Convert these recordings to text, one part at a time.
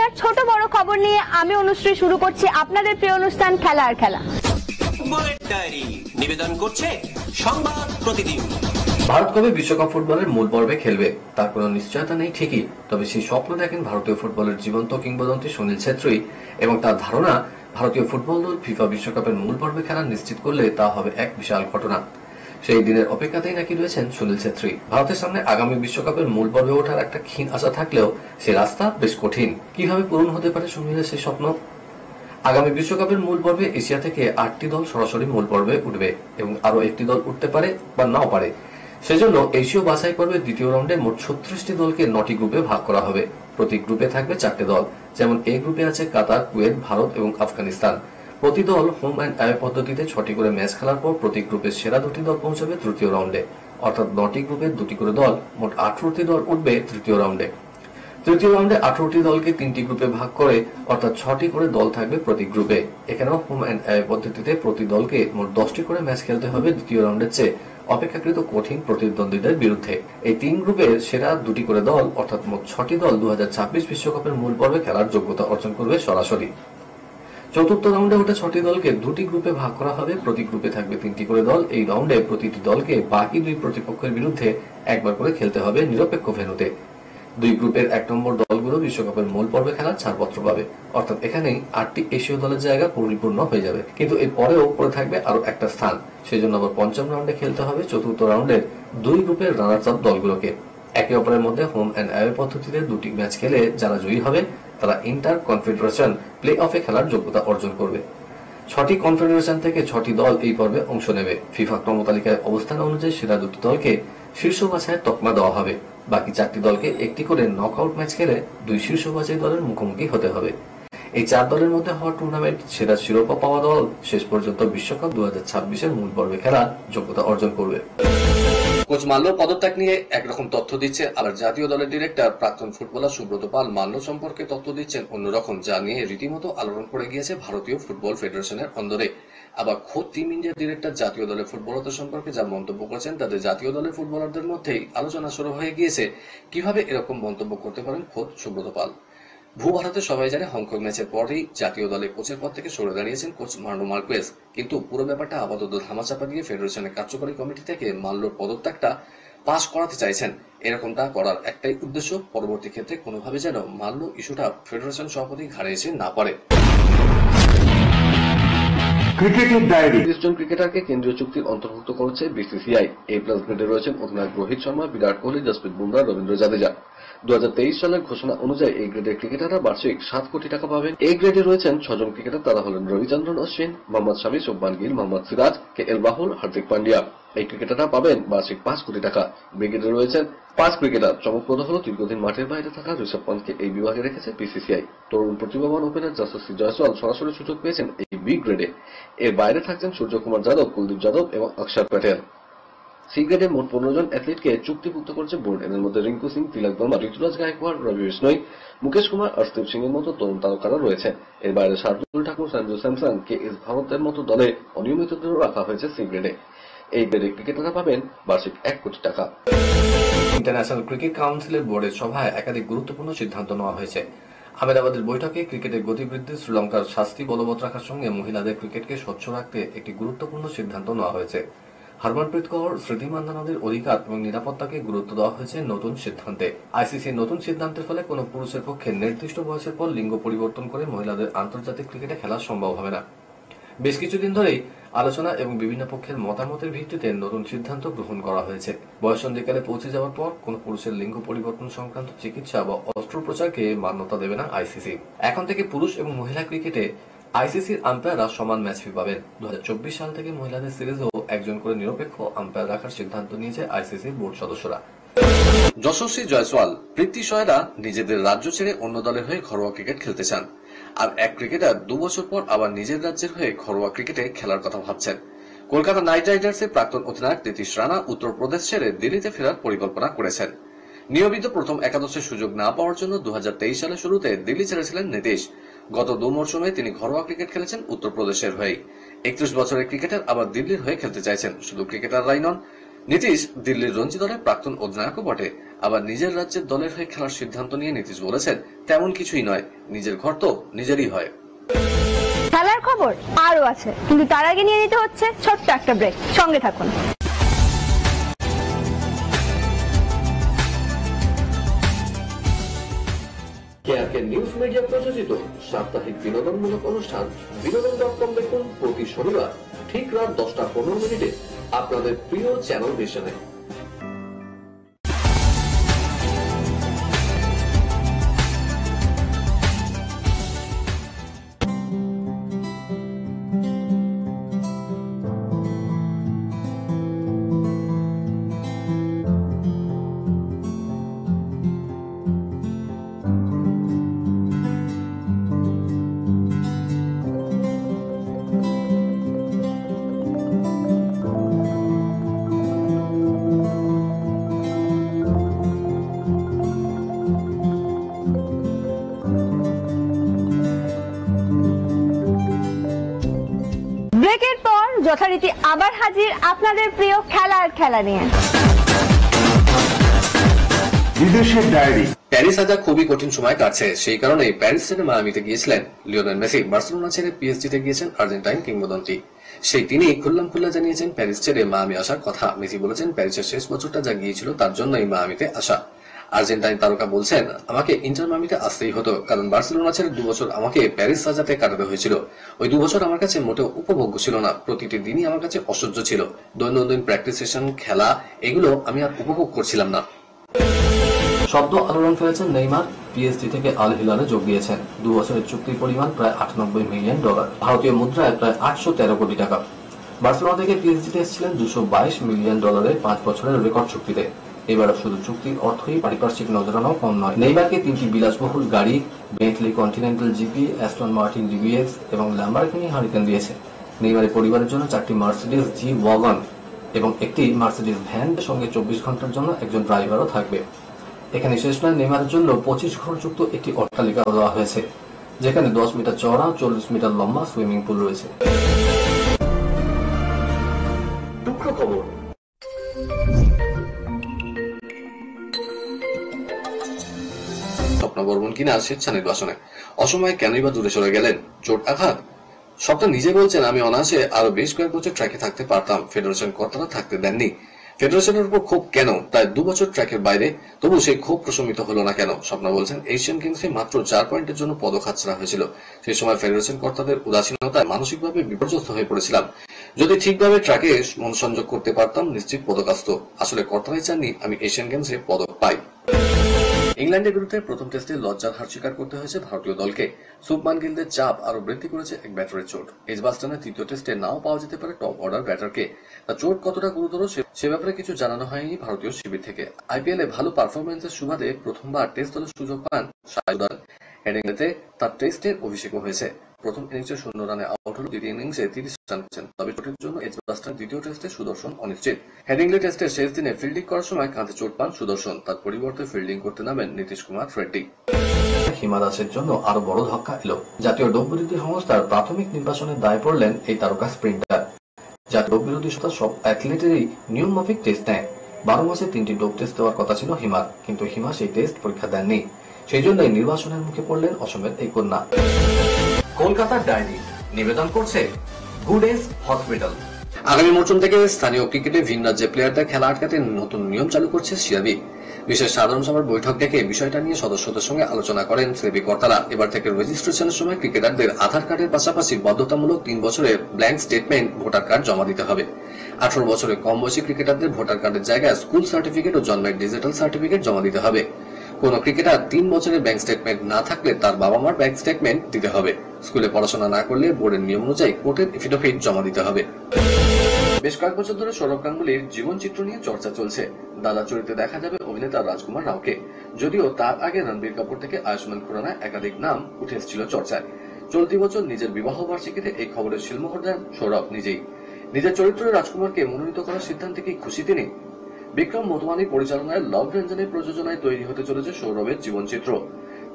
খেলার ছোট বড় খবর নিয়ে আমি অনুশ্রী শুরু করছি আপনাদের প্রিয় অনুষ্ঠান খেলা আর খেলা। নিবেদন করছে সংবাদ প্রতিদিন। ভারত কবে বিশ্বকাপ ফুটবলের মূল পর্বে খেলবে তার কোনো নিশ্চয়তা নেই ঠিকই, তবে সেই স্বপ্ন দেখেন ভারতীয় ফুটবলের জীবন্ত কিংবদন্তি সুনীল ছেত্রী এবং তার ধারণা ভারতীয় ফুটবল দল ফিফা বিশ্বকাপের মূল পর্বে খেলা নিশ্চিত করলে তা হবে এক বিশাল ঘটনা। সেই দিনের অপেক্ষাতেই নাকি রয়েছেন সুনীল ছেত্রী। ভারতের সামনে আগামী বিশ্বকাপের মূল পর্বে ওঠার একটা ক্ষীণ আশা থাকলেও সে রাস্তা বেশ কঠিন। কিভাবে পূরণ হতে পারে সুনীলের সেই স্বপ্ন? আগামী বিশ্বকাপের মূল পর্বে এশিয়া থেকে 8টি দল সরাসরি মূল পর্বে উঠবে এবং আরো একটি দল উঠতে পারে বা নাও পারে। সেজন্য এশীয় বাছাই পর্বের দ্বিতীয় রাউন্ডে মোট 36টি দলকে 9টি গ্রুপে ভাগ করা হবে। প্রতি গ্রুপে থাকবে 4টে দল, যেমন এ গ্রুপে আছে কাতার, কুয়েত, ভারত এবং আফগানিস্তান। প্রতি দল হোম অ্যান্ড অ্যাওয়ে পদ্ধতিতে 6টি করে ম্যাচ খেলার পর প্রতি গ্রুপের সেরা 2টি দল পৌঁছবে তৃতীয় রাউন্ডে, অর্থাৎ 9টি গ্রুপে 2টি করে দল, মোট 18টি দল উঠবে তৃতীয় রাউন্ডে। তৃতীয় রাউন্ডে 18টি দলকে 3টি গ্রুপে ভাগ করে অর্থাৎ 6টি করে দল থাকবে প্রতি গ্রুপে। এখানেও হোম অ্যান্ড অ্যাওয়ে পদ্ধতিতে প্রতি দলকে মোট 10টি করে ম্যাচ খেলতে হবে দ্বিতীয় রাউন্ডের চেয়ে অপেক্ষাকৃত কঠিন প্রতিদ্বন্দ্বীদের বিরুদ্ধে। এই 3 গ্রুপের সেরা 2টি করে দল অর্থাৎ মোট 6টি দল 2026 বিশ্বকাপের মূল পর্বে খেলার যোগ্যতা অর্জন করবে সরাসরি। চতুর্থ রাউন্ডে ওঠা 6টি দলকে 2টি গ্রুপে ভাগ করা হবে, প্রতি গ্রুপে থাকবে 3টি করে দল। এই রাউন্ডে প্রতিটি দলকে বাকি 2 প্রতিপক্ষের বিরুদ্ধে একবার করে খেলতে হবে নিরপেক্ষ ভেন্যুতে। 2 গ্রুপের 1 নম্বর দলগুলো বিশ্বকাপের মূল পর্বে খেলার ছাড়পত্র পাবে, অর্থাৎ এখানেই 8টি এশীয় দলের জায়গা পরিপূর্ণ হয়ে যাবে। কিন্তু এর পরেও পড়ে থাকবে আরো একটা স্থান, সেজন্য আবার পঞ্চম রাউন্ডে খেলতে হবে চতুর্থ রাউন্ডের 2 গ্রুপের রানার্স আপ দলগুলোকে। একে অপরের মধ্যে হোম অ্যান্ড অ্যাওয়ে পদ্ধতিতে 2টি ম্যাচ খেলে যারা জয়ী হবে তারা ইন্টার কনফেডারেশন প্লে অফে খেলার যোগ্যতা অর্জন করবে। 6টি কনফেডারেশন থেকে 6টি দল এই পর্বে অংশ নেবে। ফিফা ক্রমতালিকায় অবস্থান অনুযায়ী সেরা 2টি দলকে শীর্ষ বাছাইয়ের তকমা দেওয়া হবে। বাকি 4টি দলকে একটি করে নকআউট ম্যাচ খেলে 2 শীর্ষ বাছাই দলের মুখোমুখি হতে হবে। এই 4 দলের মধ্যে হওয়া টুর্নামেন্ট সেরা শিরোপা পাওয়া দল শেষ পর্যন্ত বিশ্বকাপ 2026-এর মূল পর্বে খেলার যোগ্যতা অর্জন করবে। কোচ মাল্যর পদত্যাগ নিয়ে একরকম তথ্য দিচ্ছে, আবার জাতীয় দলের ডিরেক্টর প্রাক্তন ফুটবলার সুব্রত পাল মাল্য সম্পর্কে তথ্য দিচ্ছেন অন্যরকম, যা নিয়ে রীতিমতো আলোড়ন পড়ে গিয়েছে ভারতীয় ফুটবল ফেডারেশনের অন্দরে। আবার খোদ টিম ইন্ডিয়ার ডিরেক্টর জাতীয় দলের ফুটবলারদের সম্পর্কে যা মন্তব্য করেছেন তাদের জাতীয় দলের ফুটবলারদের মধ্যেই আলোচনা শুরু হয়ে গিয়েছে কিভাবে এরকম মন্তব্য করতে পারেন খোদ সুব্রত পাল। ভারতের সবাই জানে হংকং ম্যাচের পরেই জাতীয় দলে কোচের পদ থেকে সরে দাঁড়িয়েছেন কোচ মার্নো মার্কুয়েজ, কিন্তু পুরো ব্যাপারটা আপাতত ধামাচাপা দিয়ে ফেডারেশনের কার্যকরী কমিটি থেকে মাল্যর পদত্যাগটা পাশ করাতে চাইছেন। এরকমটা করার একটাই উদ্দেশ্য, পরবর্তী ক্ষেত্রে কোনোভাবে যেন মাল্য ইস্যুটা ফেডারেশন সভাপতি ঘাড়ে এসে না পড়ে। ক্রিকেটের ডায়েরি 30 জন ক্রিকেটারকে কেন্দ্রীয় চুক্তির অন্তর্ভুক্ত করেছে বিসিসিআই। এ প্লাস গ্রেডে রয়েছেন অধিনায়ক রোহিত শর্মা, বিরাট কোহলি, জসপ্রীত বুমরাহ, রবীন্দ্র জাদেজা। 2023 সালের ঘোষণা অনুযায়ী এই গ্রেডের ক্রিকেটাররা বার্ষিক 7 কোটি টাকা পাবেন। এই গ্রেডে রয়েছেন 6 জন ক্রিকেটার, তারা হলেন রবিচন্দ্রন অশ্বিন, মোহাম্মদ শামি, শুভমান গিল, মোহাম্মদ সিরাজ, কেএল রাহুল, হার্দিক পান্ডিয়া। এই ক্রিকেটাররা পাবেন বার্ষিক 5 কোটি টাকা। বি গ্রেডে রয়েছেন 5 ক্রিকেটার। চমকপ্রদ হল দীর্ঘদিন মাঠের বাইরে থাকা ঋষভ পন্থকে এই বিভাগে রেখেছে বিসিসিআই। তরুণ প্রতিভাবান ওপেনার যশস্বী জয়সওয়াল সরাসরি সুযোগ পেয়েছেন এই বি গ্রেডে। এর বাইরে থাকছেন সূর্যকুমার যাদব, কুলদীপ যাদব এবং অক্ষর প্যাটেল। সি গ্রেডে মোট 15 জন অ্যাথলিটকে চুক্তিভুক্ত করেছে বোর্ড। এদের মধ্যে রিঙ্কু সিং, তিলক বর্মা, ঋতুরাজ গায়কোয়াড়, রবি বিষ্ণই, মুকেশ কুমার, অর্শদীপ সিং এর মতো তরুণ তারকারা রয়েছে। এর বাইরে Shardul Thakur, Sanju Samson, K S ভারতের মতো দলে অনিয়মিতদেরও রাখা হয়েছে সি গ্রেডে। এই গ্রেডে ক্রিকেটাররা পাবেন বার্ষিক 1 কোটি টাকা। ইন্টারন্যাশনাল ক্রিকেট কাউন্সিলের বোর্ডের সভায় একাধিক গুরুত্বপূর্ণ সিদ্ধান্ত নেওয়া হয়েছে। আহমেদাবাদের বৈঠকে ক্রিকেটের গতিবৃদ্ধি, শ্রীলঙ্কার শাস্তি বলবৎ রাখার সঙ্গে মহিলাদের ক্রিকেটকে স্বচ্ছ রাখতে একটি গুরুত্বপূর্ণ সিদ্ধান্ত নেওয়া হয়েছে। হরমনপ্রীত কৌর, স্মৃতি মান্ধানাদের অধিকার এবং নিরাপত্তাকে গুরুত্ব দেওয়া হয়েছে নতুন সিদ্ধান্তে। আইসিসির নতুন সিদ্ধান্তের ফলে কোনো পুরুষের পক্ষে নির্দিষ্ট বয়সের পর লিঙ্গ পরিবর্তন করে মহিলাদের আন্তর্জাতিক ক্রিকেটে খেলা সম্ভব হবে না। বেশ কিছুদিন ধরেই আলোচনা এবং বিভিন্ন পক্ষের মতামতের ভিত্তিতে নতুন সিদ্ধান্ত গ্রহণ করা হয়েছে। বয়সন্ধিকালে পৌঁছে যাওয়ার পর কোন পুরুষের লিঙ্গ পরিবর্তন সংক্রান্ত চিকিৎসা বা অস্ত্রোপচারকে মান্যতা দেবে না আইসিসি। এখন থেকে পুরুষ এবং মহিলা ক্রিকেটে আইসিসির আম্পায়াররা সমান ম্যাচ ফি পাবেন। 2024 সাল থেকে মহিলাদের সিরিজেও একজন করে নিরপেক্ষ আম্পায়ার রাখার সিদ্ধান্ত নিয়েছে আইসিসির বোর্ড সদস্যরা। যশস্বী জয়সওয়াল, পৃথ্বী শয়েরা নিজেদের রাজ্য ছেড়ে অন্য দলের হয়ে ঘরোয়া ক্রিকেট খেলতে চান। আর এক ক্রিকেটার 2 বছর পর আবার নিজের রাজ্যের হয়ে ঘরোয়া ক্রিকেটে খেলার কথা ভাবছেন। কলকাতা নাইট রাইডার্সের প্রাক্তন অধিনায়ক নীতিশ রানা উত্তরপ্রদেশ ছেড়ে দিল্লিতে ফেরার পরিকল্পনা করেছেন। নিয়মিত প্রথম একাদশের সুযোগ না পাওয়ার জন্য 2023 সালের শুরুতে দিল্লি ছেড়েছিলেন নীতিশ। গত 2 মরশুমে তিনি ঘরোয়া ক্রিকেট খেলেছেন উত্তরপ্রদেশের হয়ে। 31 বছরের ক্রিকেটার আবার দিল্লির হয়ে খেলতে চাইছেন। শুধু ক্রিকেটাররাই নন, নীতিশ দিল্লির রঞ্জি দলের প্রাক্তন অধিনায়কও বটে। আবার নিজের রাজ্যের দলের হয়ে খেলার সিদ্ধান্ত নিয়ে নীতিশ বলেছেন, তেমন কিছুই নয়, নিজের ঘর তো নিজেরই হয়। খেলার খবর আরো আছে, কিন্তু তার আগে নিয়ে নিতে হচ্ছে ছোট্ট একটা ব্রেক। সঙ্গে থাকুন। কেআরকে নিউজ মিডিয়া প্রযোজিত সাপ্তাহিক বিনোদনমূলক অনুষ্ঠান বিনোদন.com দেখুন প্রতি শনিবার ঠিক রাত 10:15 আপনাদের প্রিয় চ্যানেল ভিশনে। ব্রেকের পর যথারীতি আবার হাজির আপনাদের প্রিয় খেলা নিয়ে। বিদেশের ডায়েরি। প্যারিস আজ খুবই কঠিন সময় কাটছে, সেই কারণে প্যারিস ছেড়ে মায়ামিতে গিয়েছিলেন লিওনেল মেসি। বার্সেলোনা ছেড়ে পিএসজিতে গিয়েছেন আর্জেন্টাইন কিংবদন্তি। সেই তিনি খুল্লা জানিয়েছেন প্যারিস ছেড়ে মায়ামি আসার কথা। মেসি বলেছেন, প্যারিসের শেষ বছরটা যা গিয়েছিল তার জন্যই মায়ামিতে আসা। আর্জেন্টাইন তারকা বলছেন, আমাকে ইন্টার মায়ামিতে আসতেই হতো, কারণ বার্সেলোনা ছেড়ে 2 বছর আমাকে প্যারিস সাজাতে কাটাতে হয়েছিল। ওই 2 বছর আমার কাছে মোটেও উপভোগ্য ছিল না, প্রতিটি দিনই আমার কাছে অসহ্য ছিল। দৈনন্দিন প্র্যাকটিস সেশন, খেলা, এগুলো আমি আর উপভোগ করছিলাম না। শব্দ আলোড়ন ফেলেছেন নেইমার। পিএসজি থেকে আল হিলালে যোগ দিয়েছেন। 2 বছরের চুক্তির পরিমাণ প্রায় $98 মিলিয়ন, ভারতীয় মুদ্রায় প্রায় 813 কোটি টাকা। বার্সেলোনা থেকে পিএসজিতে এসেছিলেন $222 মিলিয়ন 5 বছরের রেকর্ড চুক্তিতে। এবার শুধু চুক্তির অর্থই পারিপার্শ্বিক নজরানাও কম নয়। নেইমারকে 3টি বিলাসবহুল গাড়ি, Bentley Continental GP, Aston Martin DBX এবং ল্যাম্বরগিনি হারিকেন দিয়েছে। নেইমারের পরিবারের জন্য 4টি মার্সিডিজ জি ওয়াগন এবং একটি মার্সিডিজ ভ্যান, সঙ্গে 24 ঘন্টার জন্য একজন ড্রাইভারও থাকবে। এখানে শেষ নয়, নেইমারের জন্য 25 ঘরযুক্ত একটি অট্টালিকা দেওয়া হয়েছে, যেখানে 10 মিটার চওড়া, 40 মিটার লম্বা সুইমিং পুল রয়েছে। টুকরো খবর। স্বপ্ন বর্মন কিনা স্বেচ্ছা নির্বাসনে, অসময়ে কেনই বা দূরে সরে গেলেন? চোট আঘাত? স্বপ্ন নিজে বলছেন, আমি অনায়াসে আরো বেশ কয়েক বছর ট্র্যাকে থাকতে পারতাম, ফেডারেশন কর্তারা থাকতে দেননি। ফেডারেশনের উপর ক্ষোভ কেন? প্রায় 2 বছর ট্র্যাকের বাইরে, তবু সেই ক্ষোভ প্রশমিত হলো না কেন? স্বপ্ন বলছেন, এশিয়ান গেমসে মাত্র 4 পয়েন্টের জন্য পদক হাতছাড়া হয়েছিল। সেই সময় ফেডারেশন কর্তাদের উদাসীনতায় মানসিকভাবে বিপর্যস্ত হয়ে পড়েছিলাম। যদি ঠিকভাবে ট্র্যাকে মনোসংযোগ করতে পারতাম, নিশ্চিত পদক আসতো। আসলে কর্তারাই চাননি আমি এশিয়ান গেমসে পদক পাই। ইংল্যান্ডের বিরুদ্ধে প্রথম টেস্টে লজ্জার হার স্বীকার করতে হয়েছে ভারতীয় দলকে। শুভমান গিলদের চাপ আরো বৃদ্ধি করেছে এক ব্যাটারের চোট। এজবাস্টনের 3য় টেস্টে নাও পাওয়া যেতে পারে টপ অর্ডার ব্যাটারকে। তার চোট কতটা গুরুতর সে ব্যাপারে কিছু জানানো হয়নি ভারতীয় শিবির থেকে। আইপিএলে ভালো পারফরমেন্সের সুবাদে প্রথমবার টেস্ট দলের সুযোগ পান শাহিদ। হেডিংলেতে তার টেস্টের অভিষেকও হয়েছে। প্রথম ইনিংসে 0 রানে আউট হল, দ্বিতীয় ইনিংসে 30 রান করেছেন। তবে চোটের জন্য এজবাস্টনের 2য় টেস্টে সুদর্শন অনিশ্চিত। হেডিংলে টেস্টের শেষ দিনে ফিল্ডিং করার সময় কাঁধে চোট পান সুদর্শন। তার পরিবর্তে ফিল্ডিং করতে নামেন নীতিশ কুমার রেড্ডি। হিমা দাসের জন্য আরো বড় ধাক্কা এলো। জাতীয় ডোপ বিরোধী সংস্থার প্রাথমিক নির্বাচনের দায় পড়লেন এই তারকা স্প্রিন্টার। জাতীয় ডোপ বিরোধী সংস্থা সব অ্যাথলেটেরই নিয়ম মাফিক টেস্ট নেয়। 12 মাসে 3টি ডোপ টেস্ট দেওয়ার কথা ছিল হিমার, কিন্তু হিমা সেই টেস্ট পরীক্ষা দেননি। সেই জন্যই নির্বাচনের মুখে পড়লেন অসমের এই কন্যা। কলকাতার ডায়েরি নিবেদন করছে গুড এজ হসপিটাল। আগামী মৌসুম থেকে স্থানীয় ক্রিকেটে ভিন রাজ্যে প্লেয়ারদের খেলা আটকাতে নতুন নিয়ম চালু করছে সিআরবি। বিশেষ সাধারণ সভার বৈঠক ডেকে বিষয়টা নিয়ে সদস্যদের সঙ্গে আলোচনা করেন সিআরবি কর্তারা। এবার থেকে রেজিস্ট্রেশনের সময় ক্রিকেটারদের আধার কার্ডের পাশাপাশি বাধ্যতামূলক 3 বছরের ব্ল্যাঙ্ক স্টেটমেন্ট ভোটার কার্ড জমা দিতে হবে। 18 বছরের কম বয়সী ক্রিকেটারদের ভোটার কার্ডের জায়গায় স্কুল সার্টিফিকেট ও জন্মের ডিজিটাল সার্টিফিকেট জমা দিতে হবে। কোন ক্রিকেটার 3 বছরের ব্যাংক স্টেটমেন্ট না থাকলে তার বাবা মার ব্যাংক স্টেটমেন্ট দিতে হবে। স্কুলে পড়াশোনা না করলে বোর্ডের নিয়ম অনুযায়ী কোর্টের এফিডেভিট জমা দিতে হবে। বেশ কয়েক বছর ধরে সৌরভ গাঙ্গুলির জীবনচিত্র নিয়ে চর্চা চলছে। দাদা চরিত্রে দেখা যাবে অভিনেতা রাজকুমার রাওকে। যদিও তার আগে রণবীর কাপুর থেকে আয়ুষ্মান খুরানা একাধিক নাম উঠে এসেছিল চর্চায়। চলতি বছর নিজের বিবাহ বার্ষিকীতে এই খবরের শিলমোহর দেন সৌরভ নিজেই। নিজের চরিত্রে রাজকুমারকে মনোনীত করার সিদ্ধান্তে কি খুশি তিনি? বিক্রম মোতওয়ানি পরিচালনায় লাভ রেঞ্জনের প্রযোজনায় তৈরি হতে চলেছে সৌরভের জীবনচিত্র।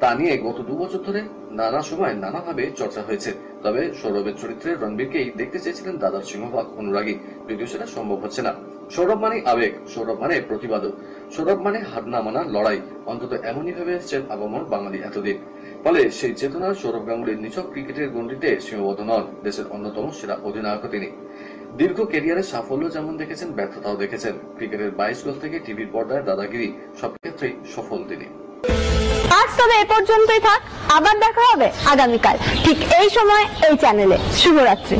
তা নিয়ে গত 2 বছর ধরে নানা সময় নানাভাবে চর্চা হয়েছে। তবে সৌরভের চরিত্রে রণবীরকেই দেখতে চেয়েছিলেন দাদার সিংহভাগ অনুরাগী, যদিও সেটা সম্ভব হচ্ছে না। সৌরভ মানে আবেগ, সৌরভ মানে প্রতিবাদক। সৌরভ মানে হার না মানার লড়াই, অন্তত এমনই ভেবে এসেছেন আপামর বাঙালি এতদিন। ফলে সেই চেতনা সৌরভ গাঙ্গুলীর নিছক ক্রিকেটের গণ্ডিতে সীমাবদ্ধ নন। দেশের অন্যতম সেরা অধিনায়কও তিনি। দীর্ঘ ক্যারিয়ারের সাফল্য যেমন দেখেছেন, ব্যর্থতাও দেখেছেন। ক্রিকেটের 22 গজ থেকে টিভির পর্দায় দাদাগিরি, সব ক্ষেত্রেই সফল তিনি। আজ তবে এ পর্যন্তই থাক, আবার দেখা হবে আগামীকাল ঠিক এই সময় এই চ্যানেলে। শুভরাত্রি।